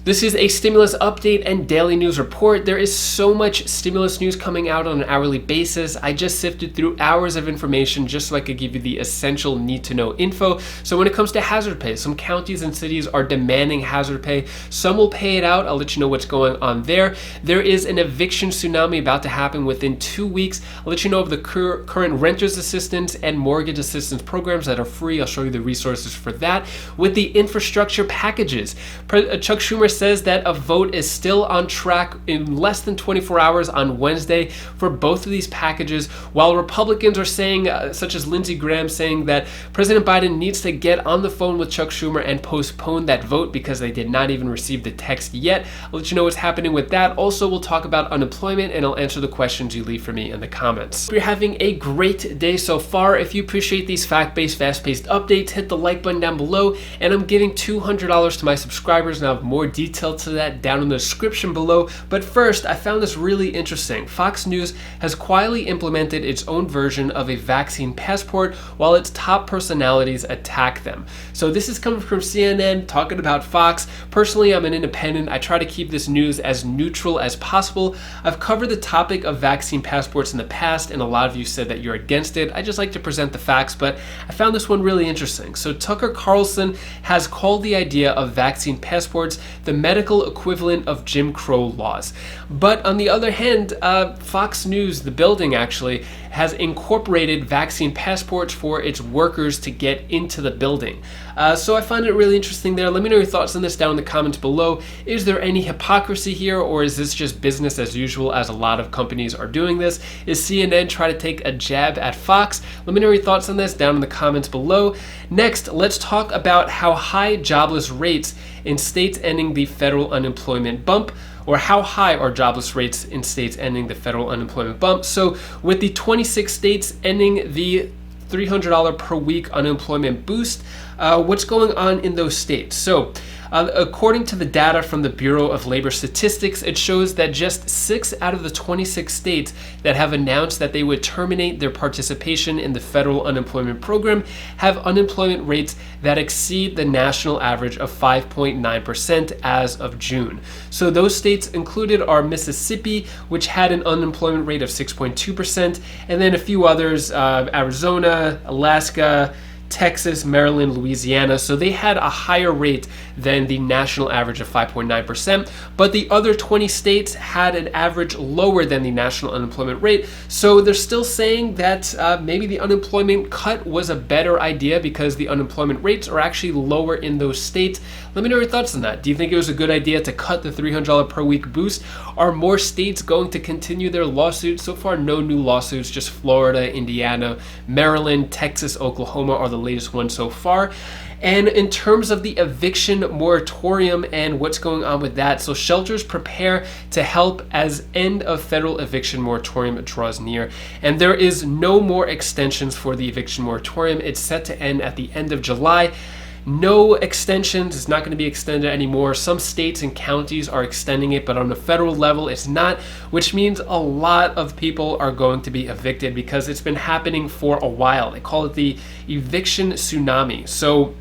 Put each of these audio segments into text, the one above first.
This is a stimulus update and daily news report. There is so much stimulus news coming out on an hourly basis. I just sifted through hours of information just so I could give you the essential need to know info. So when it comes to hazard pay, some counties and cities are demanding hazard pay. Some will pay it out. I'll let you know what's going on there. There is an eviction tsunami about to happen within 2 weeks. I'll let you know of the current renters assistance and mortgage assistance programs that are free. I'll show you the resources for that. With the infrastructure packages, Chuck Schumer says that a vote is still on track in less than 24 hours on Wednesday for both of these packages, while Republicans are saying, such as Lindsey Graham, saying that President Biden needs to get on the phone with Chuck Schumer and postpone that vote because they did not even receive the text yet. I'll let you know what's happening with that. Also, we'll talk about unemployment and I'll answer the questions you leave for me in the comments. If you're having a great day so far, if you appreciate these fact-based, fast-paced updates, hit the like button down below, and I'm giving $200 to my subscribers, and I'll have more detail to that down in the description below. But first, I found this really interesting. Fox News has quietly implemented its own version of a vaccine passport while its top personalities attack them. So this is coming from CNN talking about Fox. Personally, I'm an independent. I try to keep this news as neutral as possible. I've covered the topic of vaccine passports in the past, and a lot of you said that you're against it. I just like to present the facts, but I found this one really interesting. So Tucker Carlson has called the idea of vaccine passports the medical equivalent of Jim Crow laws. But on the other hand, Fox News, the building actually, has incorporated vaccine passports for its workers to get into the building. So I find it really interesting there. Let me know your thoughts on this down in the comments below. Is there any hypocrisy here, or is this just business as usual as a lot of companies are doing this? Is CNN trying to take a jab at Fox? Let me know your thoughts on this down in the comments below. Next, let's talk about how high jobless rates in states ending the federal unemployment bump, or how high are jobless rates in states ending the federal unemployment bump. So with the 26 states ending the $300 per week unemployment boost, what's going on in those states? So according to the data from the Bureau of Labor Statistics, it shows that just 6 out of the 26 states that have announced that they would terminate their participation in the federal unemployment program have unemployment rates that exceed the national average of 5.9% as of June. So those states included are Mississippi, which had an unemployment rate of 6.2%, and then a few others, Arizona, Alaska, Texas, Maryland, Louisiana. So they had a higher rate than the national average of 5.9%, but the other 20 states had an average lower than the national unemployment rate. So they're still saying that maybe the unemployment cut was a better idea because the unemployment rates are actually lower in those states. Let me know your thoughts on that. Do you think it was a good idea to cut the $300 per week boost? Are more states going to continue their lawsuits? So far, no new lawsuits, just Florida, Indiana, Maryland, Texas, Oklahoma are the latest one so far. And in terms of the eviction moratorium and what's going on with that, so shelters prepare to help as end of federal eviction moratorium draws near. And there is no more extensions for the eviction moratorium. It's set to end at the end of July. No extensions. It's not going to be extended anymore. Some states and counties are extending it, but on the federal level, it's not, which means a lot of people are going to be evicted because it's been happening for a while. They call it the eviction tsunami. So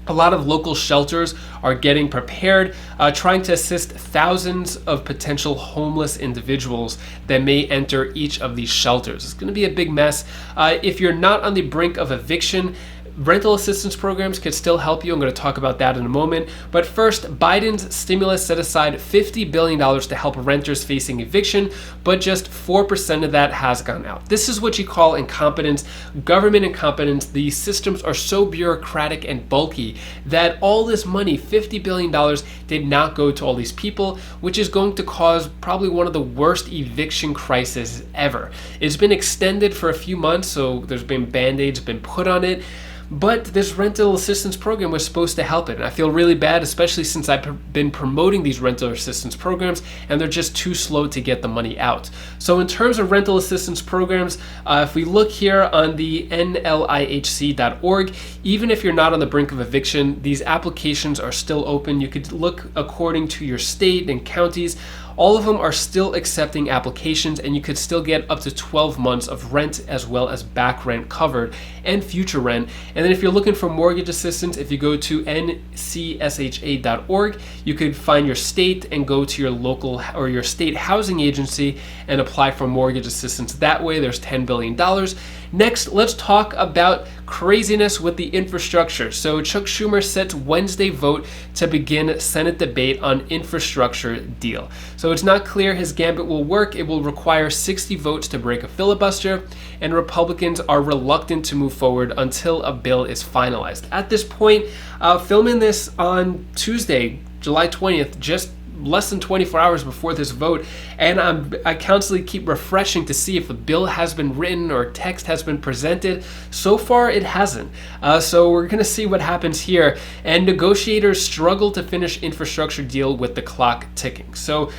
a lot of local shelters are getting prepared, trying to assist thousands of potential homeless individuals that may enter each of these shelters. It's going to be a big mess. If you're not on the brink of eviction, rental assistance programs could still help you. I'm going to talk about that in a moment. But first, Biden's stimulus set aside $50 billion to help renters facing eviction, but just 4% of that has gone out. This is what you call incompetence, government incompetence. These systems are so bureaucratic and bulky that all this money, $50 billion, did not go to all these people, which is going to cause probably one of the worst eviction crises ever. It's been extended for a few months, so there's been band-aids been put on it. But this rental assistance program was supposed to help it. And I feel really bad, especially since I've been promoting these rental assistance programs and they're just too slow to get the money out. So in terms of rental assistance programs, if we look here on the nlihc.org, even if you're not on the brink of eviction, these applications are still open. You could look according to your state and counties. All of them are still accepting applications, and you could still get up to 12 months of rent as well as back rent covered and future rent. And then if you're looking for mortgage assistance, if you go to ncsha.org, you could find your state and go to your local or your state housing agency and apply for mortgage assistance that way. There's $10 billion. Next, let's talk about craziness with the infrastructure. So Chuck Schumer sets Wednesday vote to begin Senate debate on infrastructure deal. So it's not clear his gambit will work. It will require 60 votes to break a filibuster, and Republicans are reluctant to move forward until a bill is finalized. At this point, filming this on Tuesday, July 20th, just less than 24 hours before this vote, and I constantly keep refreshing to see if a bill has been written or text has been presented. So far, it hasn't. So we're going to see what happens here. And negotiators struggle to finish infrastructure deal with the clock ticking. So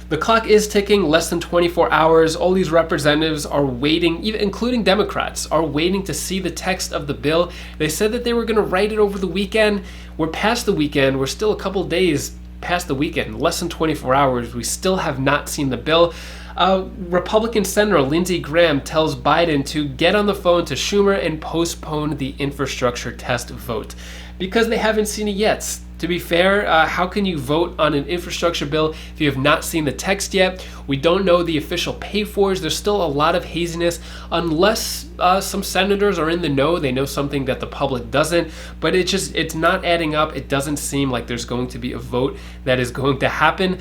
the clock is ticking, less than 24 hours. All these representatives are waiting, even including Democrats, are waiting to see the text of the bill. They said that they were going to write it over the weekend. We're past the weekend. We're still a couple days past the weekend, less than 24 hours. We still have not seen the bill. Republican Senator Lindsey Graham tells Biden to get on the phone to Schumer and postpone the infrastructure test vote because they haven't seen it yet. To be fair, how can you vote on an infrastructure bill if you have not seen the text yet? We don't know the official pay-fors. There's still a lot of haziness unless some senators are in the know. They know something that the public doesn't, but it's not adding up. It doesn't seem like there's going to be a vote that is going to happen.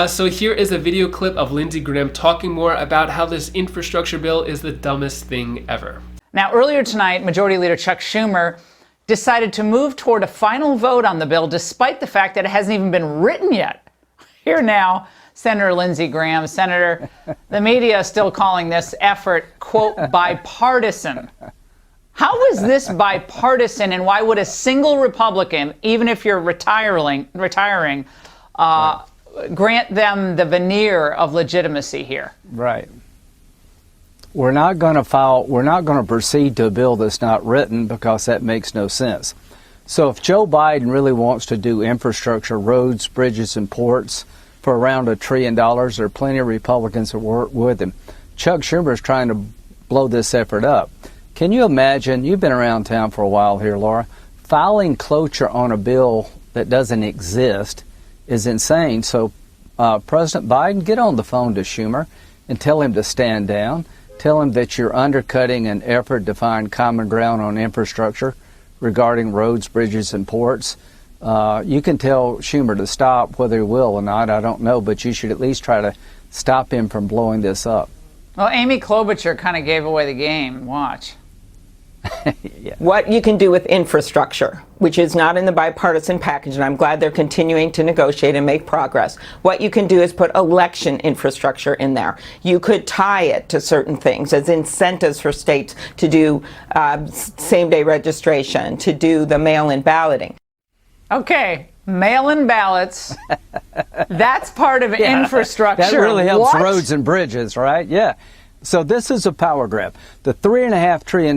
So here is a video clip of Lindsey Graham talking more about how this infrastructure bill is the dumbest thing ever. Now, earlier tonight, Majority Leader Chuck Schumer decided to move toward a final vote on the bill despite the fact that it hasn't even been written yet. Here now, Senator Lindsey Graham. Senator, the media is still calling this effort, quote, bipartisan. How is this bipartisan, and why would a single Republican, even if you're retiring, grant them the veneer of legitimacy here? Right. We're not going to proceed to a bill that's not written because that makes no sense. So if Joe Biden really wants to do infrastructure, roads, bridges, and ports for around $1 trillion, there are plenty of Republicans that work with him. Chuck Schumer is trying to blow this effort up. Can you imagine, you've been around town for a while here, Laura, filing cloture on a bill that doesn't exist is insane. So President Biden, get on the phone to Schumer and tell him to stand down. Tell him that you're undercutting an effort to find common ground on infrastructure regarding roads, bridges, and ports. You can tell Schumer to stop, whether he will or not, I don't know, but you should at least try to stop him from blowing this up. Well, Amy Klobuchar kind of gave away the game. Watch. Yeah. What you can do with infrastructure, which is not in the bipartisan package, and I'm glad they're continuing to negotiate and make progress. What you can do is put election infrastructure in there. You could tie it to certain things as incentives for states to do same-day registration, to do the mail-in balloting. Okay, mail-in ballots. That's part of infrastructure. That really helps What? roads and bridges, right? Yeah. So this is a power grab. The $3.5 trillion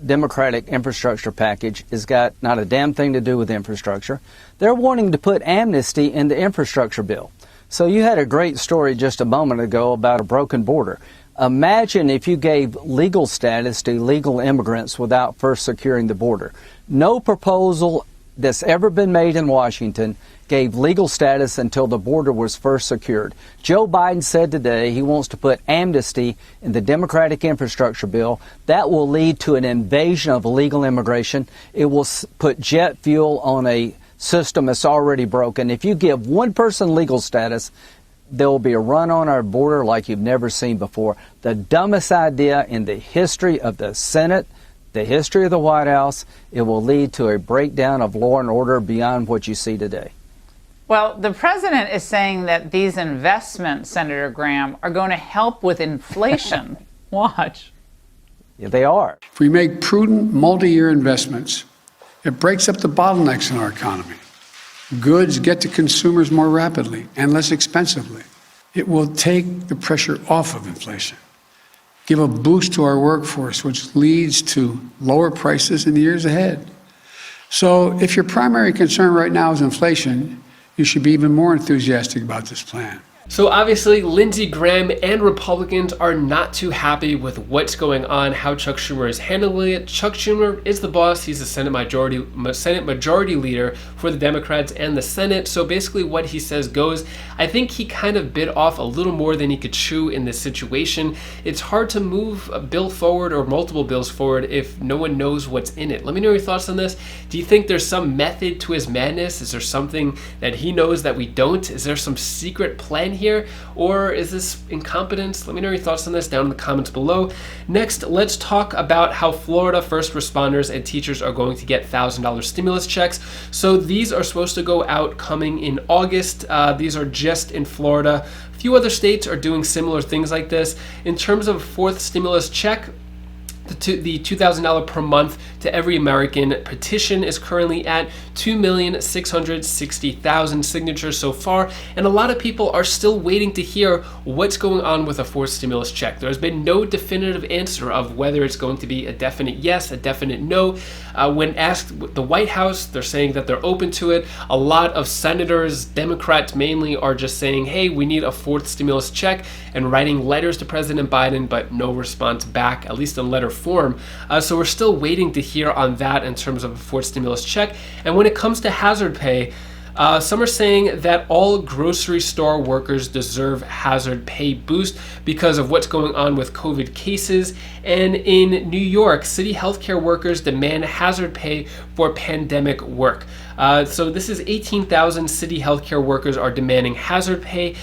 Democratic infrastructure package has got not a damn thing to do with infrastructure. They're wanting to put amnesty in the infrastructure bill. So you had a great story just a moment ago about a broken border. Imagine if you gave legal status to illegal immigrants without first securing the border. No proposal that's ever been made in Washington gave legal status until the border was first secured. Joe Biden said today he wants to put amnesty in the Democratic infrastructure bill. That will lead to an invasion of illegal immigration. It will put jet fuel on a system that's already broken. If you give one person legal status, there will be a run on our border like you've never seen before. The dumbest idea in the history of the Senate, the history of the White House. It will lead to a breakdown of law and order beyond what you see today. Well, the president is saying that these investments, Senator Graham, are going to help with inflation. Watch. Yeah, they are. If we make prudent multi-year investments, it breaks up the bottlenecks in our economy. Goods get to consumers more rapidly and less expensively. It will take the pressure off of inflation, give a boost to our workforce, which leads to lower prices in the years ahead. So if your primary concern right now is inflation, you should be even more enthusiastic about this plan. So obviously, Lindsey Graham and Republicans are not too happy with what's going on, how Chuck Schumer is handling it. Chuck Schumer is the boss. He's the Senate majority leader for the Democrats and the Senate. So basically what he says goes. I think he kind of bit off a little more than he could chew in this situation. It's hard to move a bill forward or multiple bills forward if no one knows what's in it. Let me know your thoughts on this. Do you think there's some method to his madness? Is there something that he knows that we don't? Is there some secret plan here, or is this incompetence? Let me know your thoughts on this down in the comments below. Next, let's talk about how Florida first responders and teachers are going to get $1,000 stimulus checks. So these are supposed to go out coming in August. These are just in Florida. A few other states are doing similar things like this. In terms of fourth stimulus check, the $2,000 per month to every American petition is currently at 2,660,000 signatures so far, and a lot of people are still waiting to hear what's going on with a fourth stimulus check. There has been no definitive answer of whether it's going to be a definite yes, a definite no. When asked the White House, they're saying that they're open to it. A lot of senators, Democrats mainly, are just saying, hey, we need a fourth stimulus check, and writing letters to President Biden, but no response back, at least in letter form. So we're still waiting to hear on that in terms of a fourth stimulus check. And when it comes to hazard pay, some are saying that all grocery store workers deserve hazard pay boost because of what's going on with COVID cases. And in New York, city healthcare workers demand hazard pay for pandemic work. So this is 18,000 city healthcare workers are demanding hazard pay.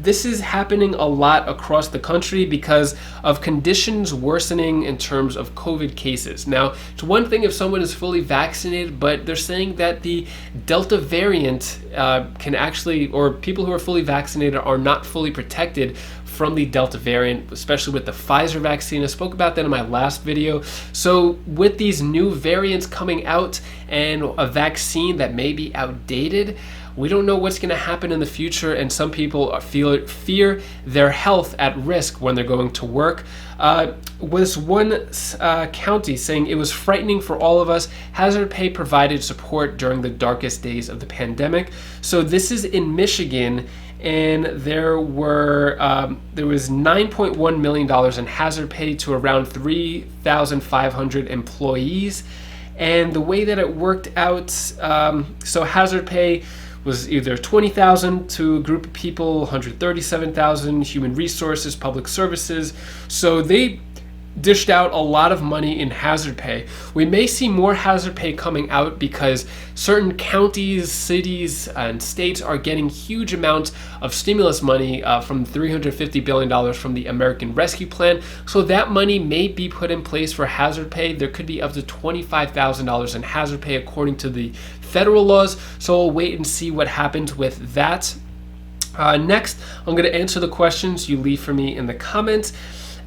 This is happening a lot across the country because of conditions worsening in terms of COVID cases. Now, it's one thing if someone is fully vaccinated, but they're saying that the Delta variant can actually, or people who are fully vaccinated are not fully protected from the Delta variant, especially with the Pfizer vaccine. I spoke about that in my last video. So with these new variants coming out and a vaccine that may be outdated, we don't know what's going to happen in the future, and some people fear their health at risk when they're going to work. Was one county saying it was frightening for all of us. Hazard pay provided support during the darkest days of the pandemic. So this is in Michigan, and there was $9.1 million in hazard pay to around 3,500 employees. And the way that it worked out, so hazard pay was either $20,000 to a group of people, $137,000, human resources, public services. So they dished out a lot of money in hazard pay. We may see more hazard pay coming out because certain counties, cities, and states are getting huge amounts of stimulus money from $350 billion from the American Rescue Plan. So that money may be put in place for hazard pay. There could be up to $25,000 in hazard pay according to the federal laws. So we'll wait and see what happens with that. Next, I'm going to answer the questions you leave for me in the comments.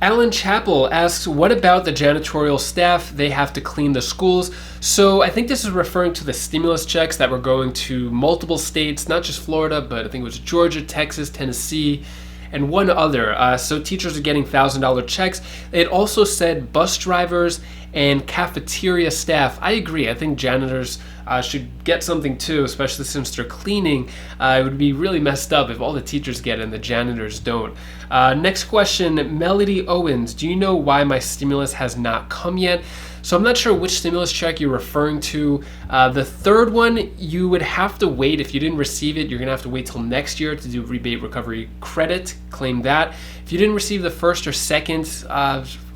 Alan Chappell asks, what about the janitorial staff? They have to clean the schools. So I think this is referring to the stimulus checks that were going to multiple states, not just Florida, but I think it was Georgia, Texas, Tennessee, and one other. So teachers are getting $1,000 checks. It also said bus drivers and cafeteria staff. I agree. I think janitors should get something too, especially since they're cleaning. It would be really messed up if all the teachers get it and the janitors don't. Next question, Melody Owens. Do you know why my stimulus has not come yet? So I'm not sure which stimulus check you're referring to. The third one, you would have to wait. If you didn't receive it, you're going to have to wait till next year to do rebate recovery credit, claim that. If you didn't receive the first or second,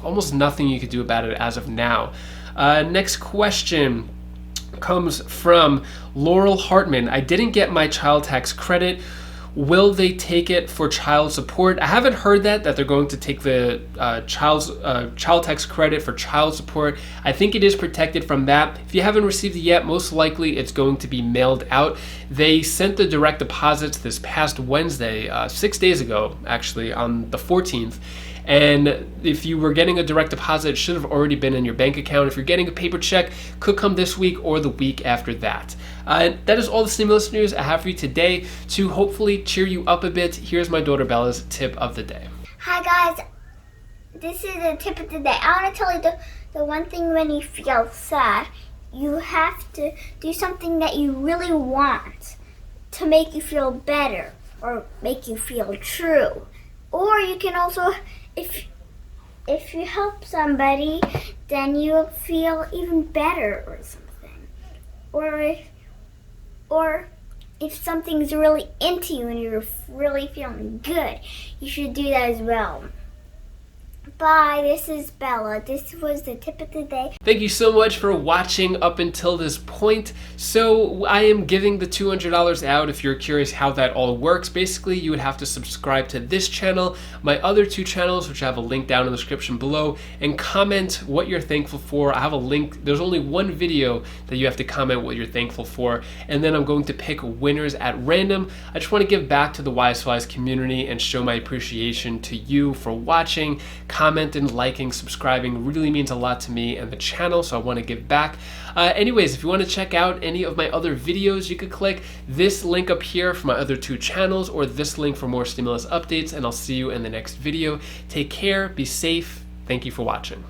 almost nothing you could do about it as of now. Next question comes from Laurel Hartman. I didn't get my child tax credit. Will they take it for child support? I haven't heard that they're going to take the child tax credit for child support. I think it is protected from that. If you haven't received it yet, most likely it's going to be mailed out. They sent the direct deposits this past Wednesday, 6 days ago, actually, on the 14th. And if you were getting a direct deposit, it should have already been in your bank account. If you're getting a paper check, could come this week or the week after that. That is all the stimulus news I have for you today to hopefully cheer you up a bit. Here's my daughter Bella's tip of the day. Hi guys, this is the tip of the day. I want to tell you the one thing when you feel sad, you have to do something that you really want to make you feel better. or make you feel true. Or you can also, if you help somebody, then you'll feel even better or something. Or if something's really into you and you're really feeling good, you should do that as well. Bye, this is Bella. This was the tip of the day. Thank you so much for watching up until this point. So I am giving the $200 out if you're curious how that all works. Basically, you would have to subscribe to this channel, my other 2 channels, which I have a link down in the description below, and comment what you're thankful for. I have a link. There's only one video that you have to comment what you're thankful for, and then I'm going to pick winners at random. I just want to give back to the Wise Flies community and show my appreciation to you for watching. Commenting, liking, subscribing really means a lot to me and the channel, so I want to give back. Anyways, if you want to check out any of my other videos, you could click this link up here for my other 2 channels, or this link for more stimulus updates, and I'll see you in the next video. Take care, be safe, thank you for watching.